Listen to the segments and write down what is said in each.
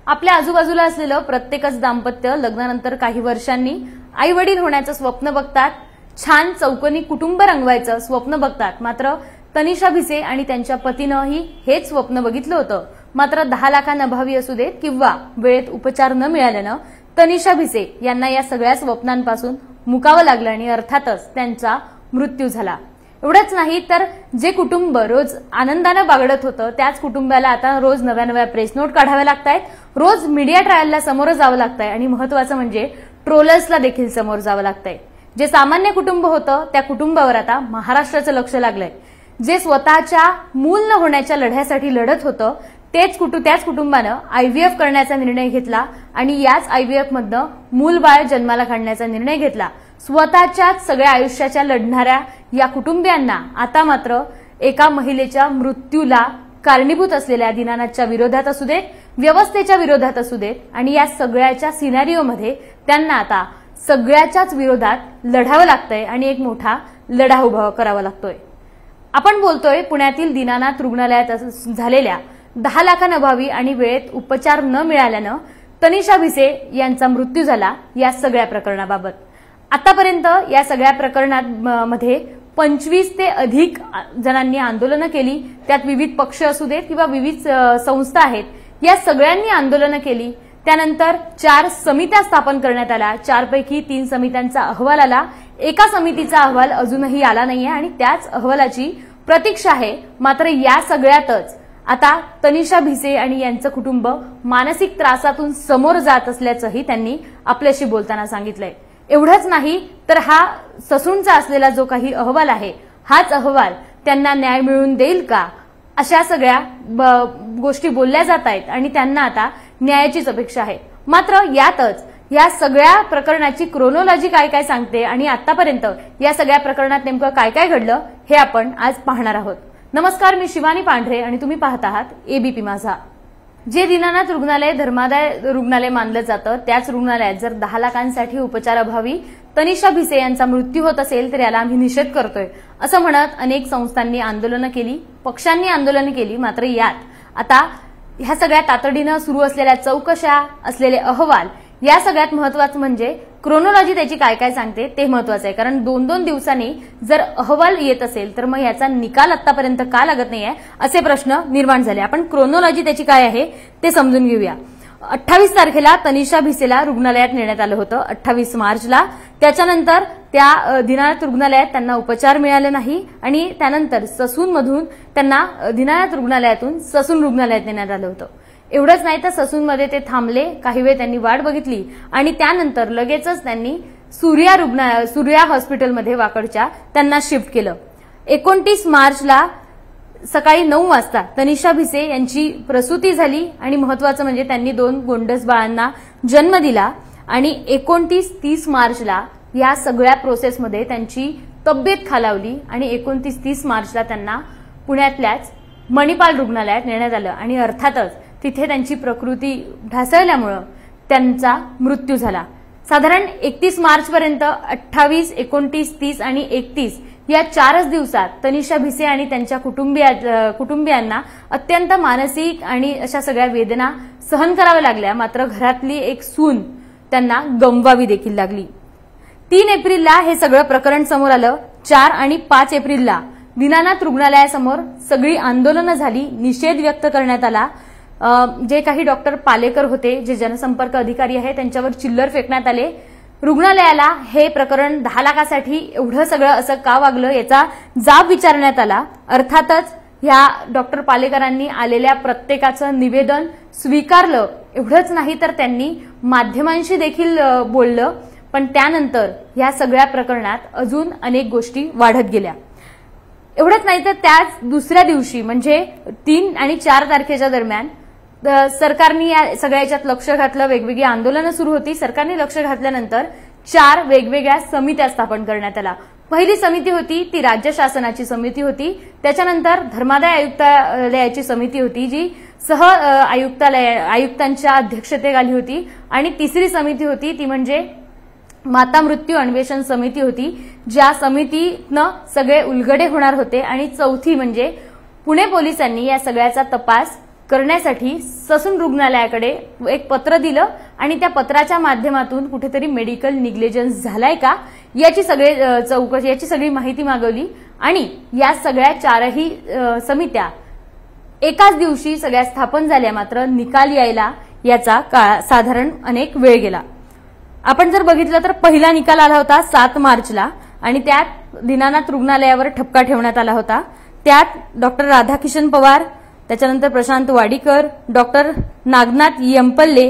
आपल्या आजूबाजूला असलेलं प्रत्येकच दाम्पत्य लग्नानंतर काही वर्षांनी आई वडील होण्याचं स्वप्न बघतात, छान चौकोनी कुटुंब रंगवायचं स्वप्न बघतात। मात्र तनिषा भिसे आणि त्यांच्या पतीनंही हेच स्वप्न बघितलं होतं। मात्र 10 लाखांअभावी असू देत किंवा वेळेत उपचार न मिळाल्यानं तनिषा भिसे यांना या सगळ्या स्वप्नांपासून मुकावं लागलं आणि अर्थातच त्यांचा मृत्यू झाला। एवढंच नाही तर जे कुटुंब रोज आनंदाने बागडत होतं त्याच कुटुंबाला आता रोज नव्या प्रेस नोट काढाव्या लागतायत, रोज मीडिया ट्रायलला समोर जावं लागतंय आणि महत्त्वाचं म्हणजे ट्रोलर्सला देखील समोर जावं लागतंय। जे सामान्य कुटुंब होतं त्या कुटुंबावर आता महाराष्ट्राचं लक्ष लागलंय। जे स्वतःच्या मूल न होण्याच्या लढ्यासाठी लढत होतं त्याच कुटुंबानं आयव्हीएफ करण्याचा निर्णय घेतला आणि याच आयव्हीएफ मधनं मूलबाळ जन्माला काढण्याचा निर्णय घेतला। स्वतःच्याच सगळ्या आयुष्याच्या लढणाऱ्या या कुटुंबियांना आता मात्र एका महिलेच्या मृत्यूला कारणीभूत असलेल्या दीनानाथच्या विरोधात असू देत, व्यवस्थेच्या विरोधात असू देत आणि या सगळ्याच्या सिनारिओमध्ये त्यांना आता सगळ्याच्याच विरोधात लढावं लागतंय आणि एक मोठा लढा उभा करावा लागतोय। आपण बोलतोय पुण्यातील दीनानाथ रुग्णालयात झालेल्या 10 लाखांअभावी आणि वेळेत उपचार न मिळाल्यानं तनिषा भिसे यांचा मृत्यू झाला या सगळ्या प्रकरणाबाबत। आतापर्यंत या सगळ्या प्रकरणांमध्ये 25 ते अधिक जणांनी आंदोलनं केली, त्यात विविध पक्ष असू देत किंवा विविध संस्था आहेत, या सगळ्यांनी आंदोलनं केली। त्यानंतर 4 समित्या स्थापन करण्यात आल्या, 4 पैकी 3 समित्यांचा अहवाल आला, एका समितीचा अहवाल अजूनही आला नाहीये आणि त्याच अहवालाची प्रतीक्षा आहे। मात्र या सगळ्यातच आता तनिषा भिसे आणि यांचं कुटुंब मानसिक त्रासातून समोर जात असल्याचंही त्यांनी आपल्याशी बोलताना सांगितलंय। एवढंच नाही तर हा ससूनचा असलेला जो काही अहवाल आहे हाच अहवाल त्यांना न्याय मिळवून देईल का, अशा सगळ्या गोष्टी बोलल्या जात आहेत आणि त्यांना आता न्यायाचीच अपेक्षा आहे। मात्र यातच या सगळ्या प्रकरणाची क्रोनॉलॉजी काय काय सांगते आणि आतापर्यंत या सगळ्या प्रकरणात नेमकं काय काय घडलं हे आपण आज पाहणार आहोत। नमस्कार, मी शिवानी पांढरे आणि तुम्ही पाहत आहात एबीपी माझा। जे दीनानाथ रुग्णालय धर्मादाय रुग्णालय मानलं जातं त्याच रुग्णालयात जर 10 लाखांसाठी उपचाराअभावी तनिषा भिसे यांचा मृत्यू होत असेल तर याला आम्ही निषेध करतोय असं म्हणत अनेक संस्थांनी आंदोलनं केली, पक्षांनी आंदोलनं केली। मात्र यात आता ह्या सगळ्या तातडीनं सुरू असलेल्या चौकशा, असलेले अहवाल, या सगळ्यात महत्वाचं म्हणजे क्रोनॉलॉजी त्याची काय काय सांगते ते महत्वाचं आहे। कारण 2-2 दिवसांनी जर अहवाल येत असेल तर मग याचा निकाल आतापर्यंत का लागत नाहीये असे प्रश्न निर्माण झाले। आपण क्रोनॉलॉजी त्याची काय आहे ते समजून घेऊया। 28 तारखेला तनिषा भिसेला रुग्णालयात नेण्यात आलं होतं, 28 मार्चला। त्याच्यानंतर त्या दीनानाथ रुग्णालयात त्यांना उपचार मिळाले नाही आणि त्यानंतर ससूनमधून त्यांना दीनानाथ रुग्णालयातून ससून रुग्णालयात नेण्यात आलं होतं। एवढंच नाही तर ससूनमध्ये ते थांबले, काही वेळ त्यांनी वाट बघितली आणि त्यानंतर लगेचच त्यांनी सूर्या हॉस्पिटलमध्ये वाकडच्या त्यांना शिफ्ट केलं। 29 मार्चला सकाळी 9 वाजता तनिषा भिसे यांची प्रसूती झाली आणि महत्वाचं म्हणजे त्यांनी 2 गोंडस बाळांना जन्म दिला आणि 29-30 मार्चला या सगळ्या प्रोसेसमध्ये त्यांची तब्येत खालावली आणि 29-30 मार्चला त्यांना पुण्यातल्याच मणिपाल रुग्णालयात नेण्यात आलं आणि अर्थातच तिथे त्यांची प्रकृती ढासळल्यामुळे त्यांचा मृत्यू झाला। साधारण 31 मार्च पर्यंत 28, 29, 30 आणि 31 या 4च दिवसात तनिषा भिसे आणि त्यांच्या कुटुंबियांना अत्यंत मानसिक आणि अशा सगळ्या वेदना सहन कराव्या लागल्या। मात्र घरातली एक सून त्यांना गमवावी देखील लागली। 3 एप्रिलला हे सगळं प्रकरण समोर आलं। 4 आणि 5 एप्रिलला दीनानाथ रुग्णालयासमोर सगळी आंदोलनं झाली, निषेध व्यक्त करण्यात आला। जे काही डॉक्टर पालेकर होते, जे जनसंपर्क अधिकारी आहे, त्यांच्यावर चिल्लर फेकण्यात आले। रुग्णालयाला हे प्रकरण 10 लाखासाठी एवढं सगळं असं का वागलं याचा जाब विचारण्यात आला। अर्थातच ह्या डॉक्टर पालेकरांनी आलेल्या प्रत्येकाचं निवेदन स्वीकारलं। एवढंच नाही तर त्यांनी माध्यमांशी देखील बोललं, पण त्यानंतर या सगळ्या प्रकरणात अजून अनेक गोष्टी वाढत गेल्या। एवढंच नाही तर त्याच दुसऱ्या दिवशी म्हणजे 3 आणि 4 तारखेच्या दरम्यान सरकारने या सगळ्याच्यात लक्ष घातलं, वेगवेगळी आंदोलनं सुरू होती। सरकारने लक्ष घातल्यानंतर 4 वेगवेगळ्या समित्या स्थापन करण्यात आल्या। पहिली समिती होती ती राज्य शासनाची समिती होती, त्याच्यानंतर धर्मादाय आयुक्तालयाची समिती होती जी आयुक्तांच्या अध्यक्षतेखाली होती आणि तिसरी समिती होती ती म्हणजे माता मृत्यू अन्वेषण समिती होती, ज्या समितीनं सगळे उलगडे होणार होते आणि चौथी म्हणजे पुणे पोलिसांनी या सगळ्याचा तपास करण्यासाठी ससून रुग्णालयाकडे एक पत्र दिलं आणि त्या पत्राच्या माध्यमातून कुठेतरी मेडिकल निग्लिजन्स झालाय का याची सगळी माहिती मागवली आणि या सगळ्या चारही समित्या एकाच दिवशी सगळ्या स्थापन झाल्या, मात्र निकाल यायला याचा साधारण अनेक वेळ गेला. आपण जर बघितलं तर पहिला निकाल आला होता 7 मार्चला आणि त्यात दीनानाथ रुग्णालयावर ठपका ठेवण्यात आला होता. त्यात डॉक्टर राधाकिशन पवार, त्याच्यानंतर प्रशांत वाडीकर, डॉक्टर नागनाथ यंपल्ले,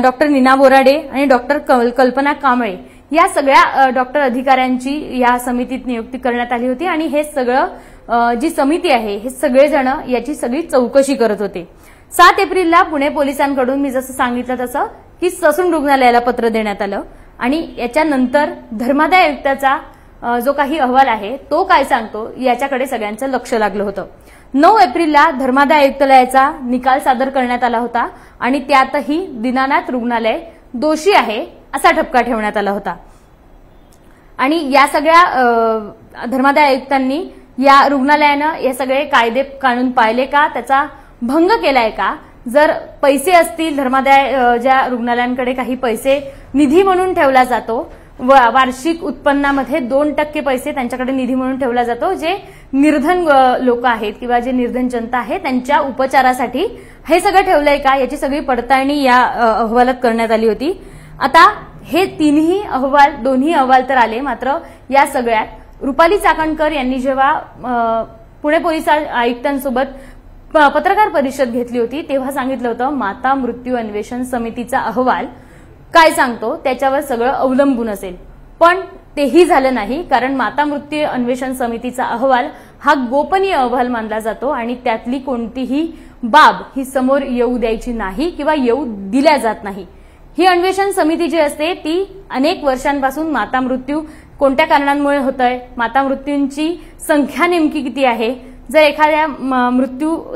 डॉक्टर नीना बोराडे आणि डॉक्टर कल्पना कांबळे या सगळ्या डॉक्टर अधिकाऱ्यांची या समितीत नियुक्ती करण्यात आली होती आणि हे सगळं जी समिती आहे हे सगळेजण याची सगळी चौकशी करत होते. 7 एप्रिलला पुणे पोलिसांकडून मी जसं सांगितलं तसं की ससून रुग्णालयाला पत्र देण्यात आलं आणि याच्यानंतर धर्मादाय आयुक्ताचा जो काही अहवाल आहे तो काय सांगतो याच्याकडे सगळ्यांचं लक्ष लागलं होतं. 9 एप्रिलला धर्मादाय आयुक्तालयाचा निकाल सादर करण्यात आला होता आणि त्यातही दीनानाथ रुग्णालय दोषी आहे असा ठपका ठेवण्यात आला होता. आणि या सगळ्या धर्मादाय आयुक्तांनी या रुग्णालयानं हे सगळे कायदे कानून पाळले का, त्याचा भंग केलाय का, जर पैसे असतील धर्मादाय ज्या रुग्णालयांकडे काही पैसे निधी म्हणून ठेवला जातो, वार्षिक उत्पन्नामध्ये 2% पैसे त्यांच्याकडे निधी म्हणून ठेवला जातो, जे निर्धन लोक आहेत किंवा जे निर्धन जनता आहे त्यांच्या उपचारासाठी हे सगळं ठेवलंय का याची सगळी पडताळणी या अहवालात करण्यात आली होती. आता हे दोन्ही अहवाल तर आले, मात्र या सगळ्यात रुपाली चाकणकर यांनी जेव्हा पुणे पोलीस आयुक्तांसोबत पत्रकार परिषद घेतली होती तेव्हा सांगितलं होतं माता मृत्यू अन्वेषण समितीचा अहवाल काय सांगतो त्याच्यावर सगळं अवलंबून असेल. पण तेही झालं नाही, कारण माता मृत्यू अन्वेषण समितीचा अहवाल हा गोपनीय अहवाल मानला जातो आणि त्यातली कोणतीही बाब ही समोर येऊ द्यायची नाही किंवा येऊ दिल्या जात नाही. ही अन्वेषण समिती जी असते ती अनेक वर्षांपासून माता मृत्यू कोणत्या कारणांमुळे होतोय, माता मृत्यूंची संख्या नेमकी किती आहे, जर एखाद्या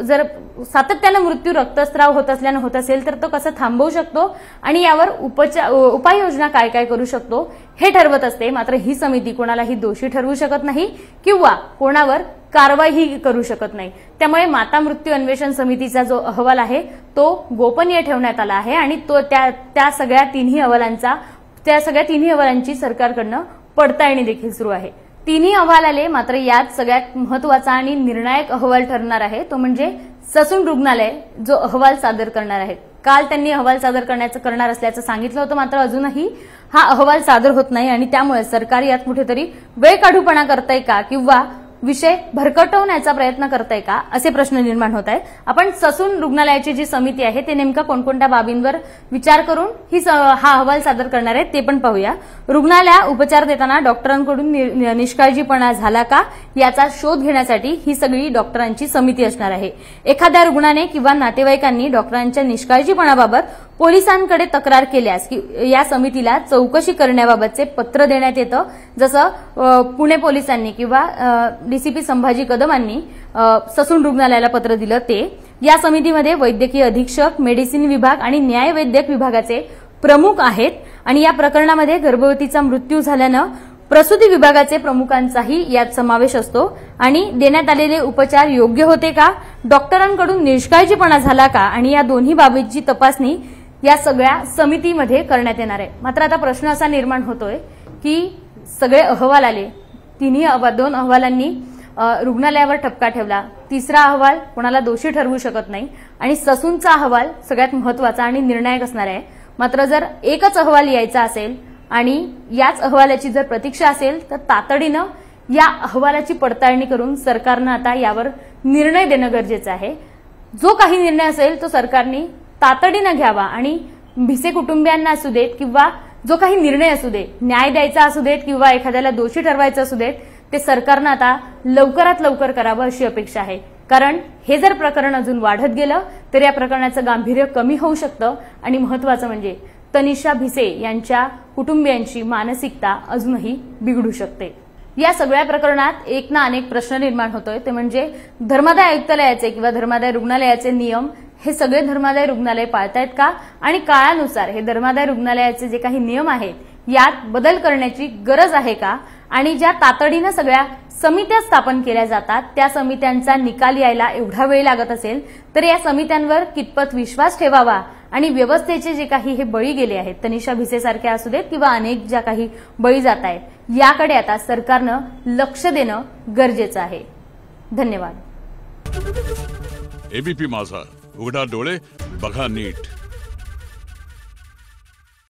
जर सातत्यानं मृत्यू रक्तस्राव होत असल्यानं होत असेल तर तो कसं थांबवू शकतो आणि यावर उपाययोजना काय काय करू शकतो हे ठरवत असते. मात्र ही समिती कोणालाही दोषी ठरवू शकत नाही किंवा कोणावर कारवाईही करू शकत नाही. त्यामुळे माता मृत्यू अन्वेषण समितीचा जो अहवाल आहे तो गोपनीय ठेवण्यात आला आहे आणि तो त्या सगळ्या तिन्ही अहवालांची सरकारकडनं पडताळणी देखील सुरू आहे. तिन्ही अहवाल आले, मात्र यात सगळ्यात महत्वाचा आणि निर्णायक अहवाल ठरणार आहे तो म्हणजे ससून रुग्णालय जो अहवाल सादर करणार आहे. काल त्यांनी अहवाल सादर करणार असल्याचं सांगितलं होतं, मात्र अजूनही हा अहवाल सादर होत नाही आणि त्यामुळे सरकार यात कुठेतरी वेळकाढूपणा करतंय का किंवा विषय भरकटवण्याचा प्रयत्न करताय का असे प्रश्न निर्माण होत आहेत. आपण ससून रुग्णालयाची जी समिती आहे ते नेमका कोणकोणत्या बाबींवर विचार करून हा अहवाल सादर करणार आहे ते पण पाहूया. रुग्णालयात उपचार देताना डॉक्टरांकडून निष्काळजीपणा झाला का याचा शोध घेण्यासाठी ही सगळी डॉक्टरांची समिती असणार आहे. एखाद्या रुग्णाने किंवा नातेवाईकांनी डॉक्टरांच्या निष्काळजीपणाबाबत पोलिसांकडे तक्रार केल्यास या समितीला चौकशी करण्याबाबतचे पत्र देण्यात येतं. जसं पुणे पोलिसांनी किंवा डीसीपी संभाजी कदमांनी ससून रुग्णालयाला पत्र दिलं ते. या समितीमध्ये वैद्यकीय अधीक्षक, मेडिसिन विभाग आणि न्याय वैद्यक विभागाचे प्रमुख आहेत आणि या प्रकरणामध्ये गर्भवतीचा मृत्यू झाल्यानं प्रसूती विभागाचे प्रमुखांचाही यात समावेश असतो आणि देण्यात आलेले उपचार योग्य होते का, डॉक्टरांकडून निष्काळजीपणा झाला का आणि या दोन्ही बाबींची तपासणी या सगळ्या समितीमध्ये करण्यात येणार आहे. मात्र आता प्रश्न असा निर्माण होतोय की सगळे अहवाल आले, दोन अहवालांनी रुग्णालयावर ठपका ठेवला, तिसरा अहवाल कोणाला दोषी ठरवू शकत नाही आणि ससूनचा अहवाल सगळ्यात महत्वाचा आणि निर्णायक असणार आहे. मात्र जर एकच अहवाल यायचा असेल आणि याच अहवालाची जर प्रतीक्षा असेल तर तातडीनं या अहवालाची पडताळणी करून सरकारनं आता यावर निर्णय देणं गरजेचं आहे. जो काही निर्णय असेल तो सरकारने तातडीनं घ्यावा आणि भिसे कुटुंबियांना असू देत किंवा जो काही निर्णय असू दे, न्याय द्यायचा असू देत किंवा एखाद्याला दोषी ठरवायचं असू देत, ते सरकारनं आता लवकरात लवकर करावं अशी अपेक्षा आहे. कारण हे जर प्रकरण अजून वाढत गेलं तर या प्रकरणाचं गांभीर्य कमी होऊ शकतं आणि महत्वाचं म्हणजे तनिषा भिसे यांच्या कुटुंबियांची मानसिकता अजूनही बिघडू शकते. या सगळ्या प्रकरणात एक ना अनेक प्रश्न निर्माण होतोय ते म्हणजे धर्मादाय आयुक्तालयाचे किंवा धर्मादाय रुग्णालयाचे नियम हे सगळे धर्मादाय रुग्णालय पाळतायत का आणि काळानुसार हे धर्मादाय रुग्णालयाचे जे काही नियम आहेत यात बदल करण्याची गरज आहे का आणि ज्या तातडीनं सगळ्या समित्या स्थापन केल्या जातात त्या समित्यांचा निकाल यायला एवढा वेळ लागत असेल तर या समित्यांवर कितपत विश्वास ठेवावा आणि व्यवस्थेचे जे काही हे बळी गेले आहेत, तनिषा भिसे सारख्या असू देत किंवा अनेक ज्या काही बळी जात आहेत, याकडे आता सरकारनं लक्ष देणं गरजेचं आहे. धन्यवाद. एबीपी माझा, उघडा डोळे बघा नीट.